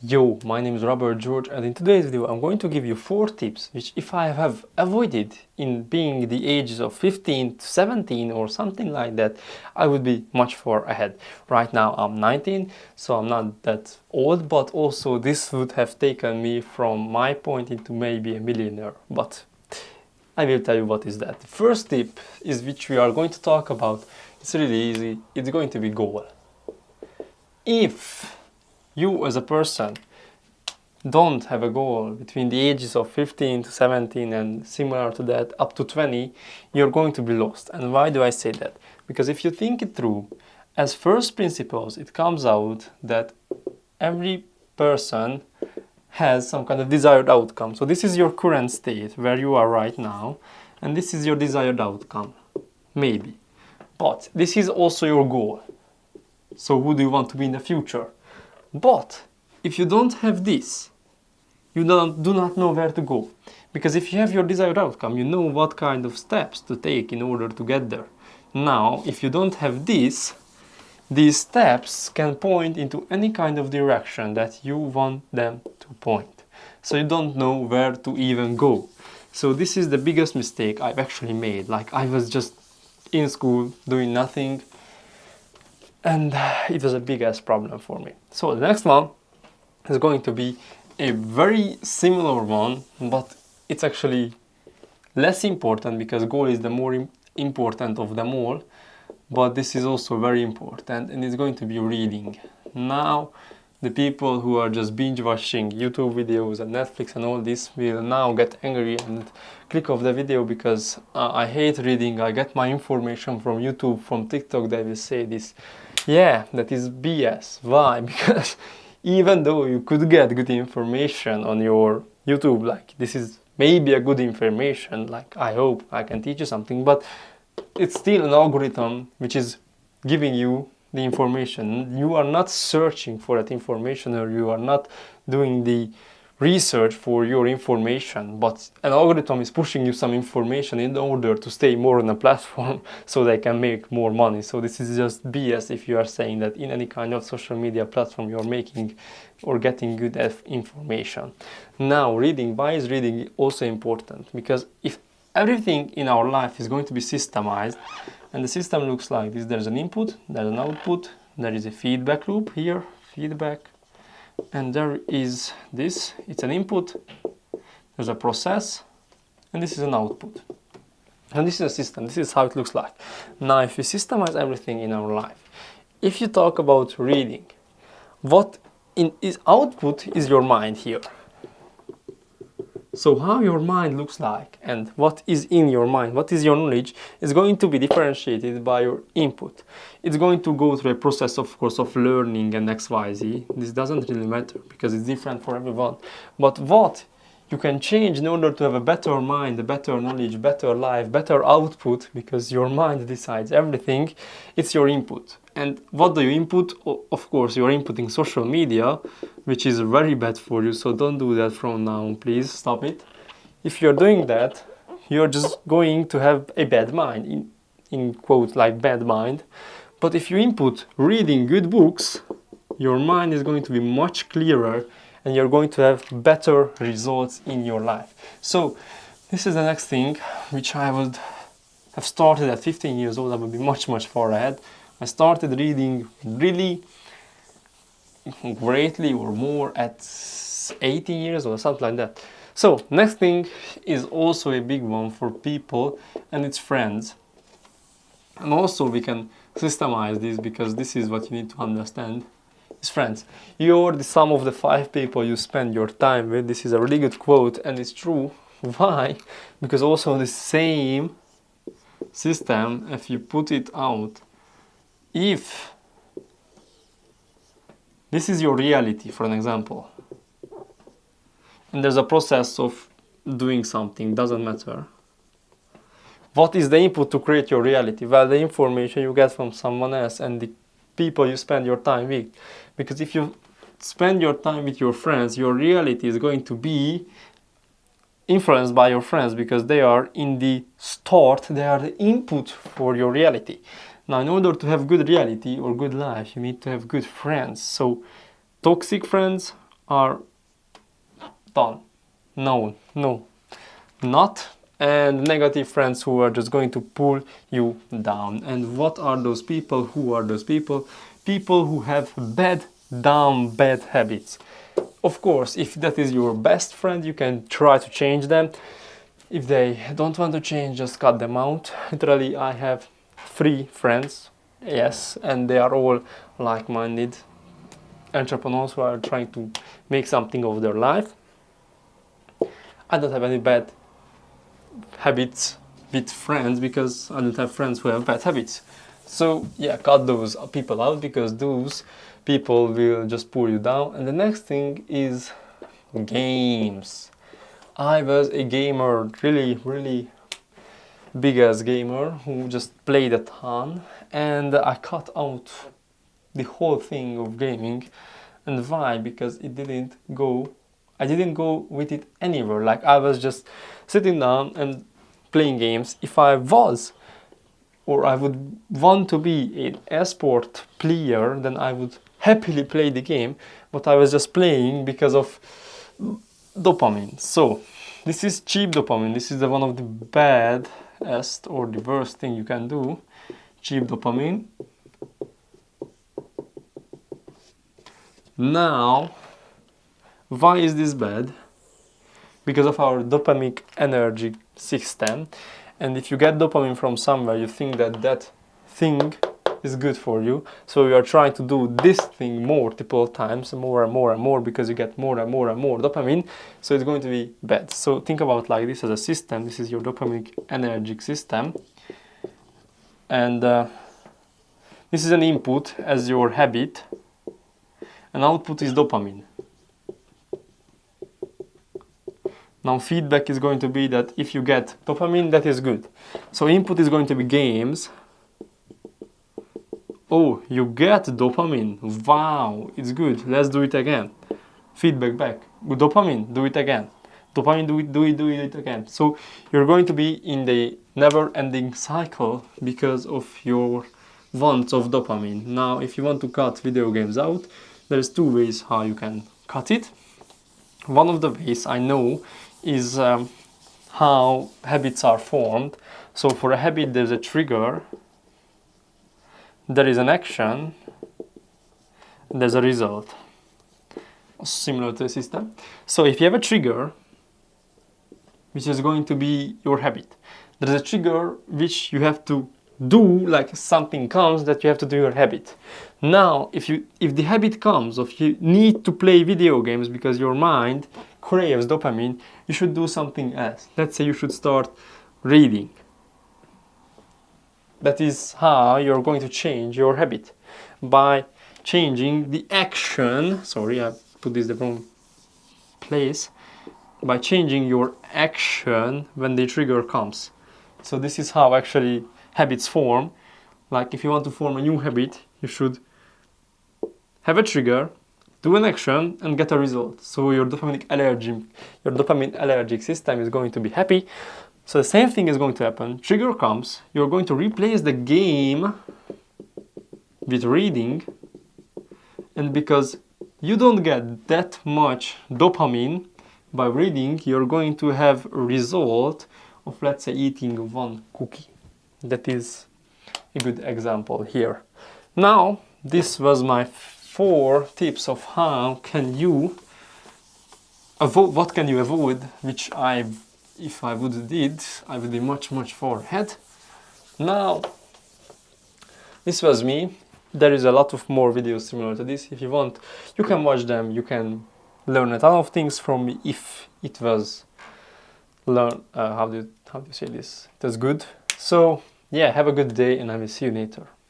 Yo, my name is Robert George, and in today's video I'm going to give you 4 tips which if I have avoided in being the ages of 15 to 17 or something like that, I would be much far ahead. Right now I'm 19, so I'm not that old, but also this would have taken me from my point into maybe a millionaire. But I will tell you what is that. The first tip is which we are going to talk about. It's really easy. It's going to be goal. If you as a person don't have a goal between the ages of 15 to 17 and similar to that up to 20, you're going to be lost. And why do I say that? Because if you think it through, as first principles, it comes out that every person has some kind of desired outcome. So this is your current state where you are right now, and this is your desired outcome, maybe. But this is also your goal. So who do you want to be in the future? But if you don't have this, you do not know where to go. Because if you have your desired outcome, you know what kind of steps to take in order to get there. Now, if you don't have this, these steps can point into any kind of direction that you want them to point. So you don't know where to even go. So this is the biggest mistake I've actually made. Like, I was just in school doing nothing, and it was a big ass problem for me. So the next one is going to be a very similar one, but it's actually less important because goal is the more important of them all. But this is also very important, and it's going to be reading. Now, the people who are just binge watching YouTube videos and Netflix and all this will now get angry and click off the video because I hate reading. I get my information from YouTube, from TikTok. They will say this. Yeah, that is BS. Why? Because even though you could get good information on your YouTube, like this is maybe a good information, like I hope I can teach you something, but it's still an algorithm which is giving you the information. You are not searching for that information, or you are not doing the research for your information, but an algorithm is pushing you some information in order to stay more on a platform so they can make more money. So this is just BS if you are saying that in any kind of social media platform you're making or getting good information. Now, reading. Why is reading also important? Because if everything in our life is going to be systemized, and the system looks like this: there's an input, there's an output, there is a feedback loop here, feedback, and there is this, it's an input, there's a process, and this is an output. And this is a system, this is how it looks like. Now, if we systemize everything in our life, if you talk about reading, what is output is your mind here. So how your mind looks like and what is in your mind, what is your knowledge, is going to be differentiated by your input. It's going to go through a process, of course, of learning and XYZ. This doesn't really matter because it's different for everyone. But what you can change in order to have a better mind, a better knowledge, better life, better output, because your mind decides everything, it's your input. And what do you input? Of course, you're inputting social media, which is very bad for you, so don't do that from now on, please stop it. If you're doing that, you're just going to have a bad mind, in quotes, like bad mind. But if you input reading good books, your mind is going to be much clearer and you're going to have better results in your life. So this is the next thing which I would have started at 15 years old. I would be much far ahead. I started reading really greatly or more at 18 years or something like that. So next thing is also a big one for people, and it's friends. And also we can systemize this because this is what you need to understand. It's friends. You're the sum of the 5 people you spend your time with. This is a really good quote, and it's true. Why? Because also the same system, if you put it out, if this is your reality, for an example, and there's a process of doing something, doesn't matter. What is the input to create your reality? Well, the information you get from someone else and the people you spend your time with. Because if you spend your time with your friends, your reality is going to be influenced by your friends because they are in the start, they are the input for your reality. Now, in order to have good reality or good life, you need to have good friends. So toxic friends are done. No, not. And negative friends who are just going to pull you down. And what are those people? Who are those people? People who have bad habits. Of course, if that is your best friend, you can try to change them. If they don't want to change, just cut them out. Literally, I have 3 friends, yes, and they are all like-minded entrepreneurs who are trying to make something of their life. I don't have any bad habits with friends because I don't have friends who have bad habits. So yeah, cut those people out because those people will just pull you down. And the next thing is games. I was a gamer, really big ass gamer who just played a ton, and I cut out the whole thing of gaming. And why? Because I didn't go with it anywhere. Like, I was just sitting down and playing games. If I was, or I would want to be an esport player, then I would happily play the game, but I was just playing because of dopamine. So this is cheap dopamine. This is one of the baddest or the worst thing you can do. Cheap dopamine. Now, why is this bad? Because of our dopamic energy system. And if you get dopamine from somewhere, you think that that thing is good for you. So you are trying to do this thing multiple times, more and more, because you get more and more dopamine. So it's going to be bad. So think about like this as a system. This is your dopamic energy system. And this is an input as your habit. And output is dopamine. Now feedback is going to be that if you get dopamine, that is good. So input is going to be games. Oh, you get dopamine. Wow, it's good. Let's do it again. Feedback back. Dopamine, do it again. Dopamine, do it again. So you're going to be in the never-ending cycle because of your wants of dopamine. Now, if you want to cut video games out, there's 2 ways how you can cut it. One of the ways I know is how habits are formed. So for a habit, there's a trigger, there is an action, there's a result. Similar to the system. So if you have a trigger, which is going to be your habit, there's a trigger which you have to do, like something comes that you have to do your habit. Now, if the habit comes of you need to play video games because your mind craves dopamine, you should do something else. Let's say you should start reading. That is how you're going to change your habit, by changing the action. Sorry, I put this in the wrong place. By changing your action when the trigger comes. So this is how actually habits form. Like, if you want to form a new habit, you should have a trigger, do an action, and get a result. So your dopamine allergic system is going to be happy. So the same thing is going to happen. Trigger comes, you're going to replace the game with reading, and because you don't get that much dopamine by reading, you're going to have a result of, let's say, eating 1 cookie. That is a good example here. Now, this was my 4 tips of how can you avoid, what can you avoid, which if I would did, I would be much far ahead. Now, this was me. There is a lot of more videos similar to this. If you want, you can watch them. You can learn a ton of things from me if it was how do you say this? It was good. So yeah, have a good day, and I will see you later.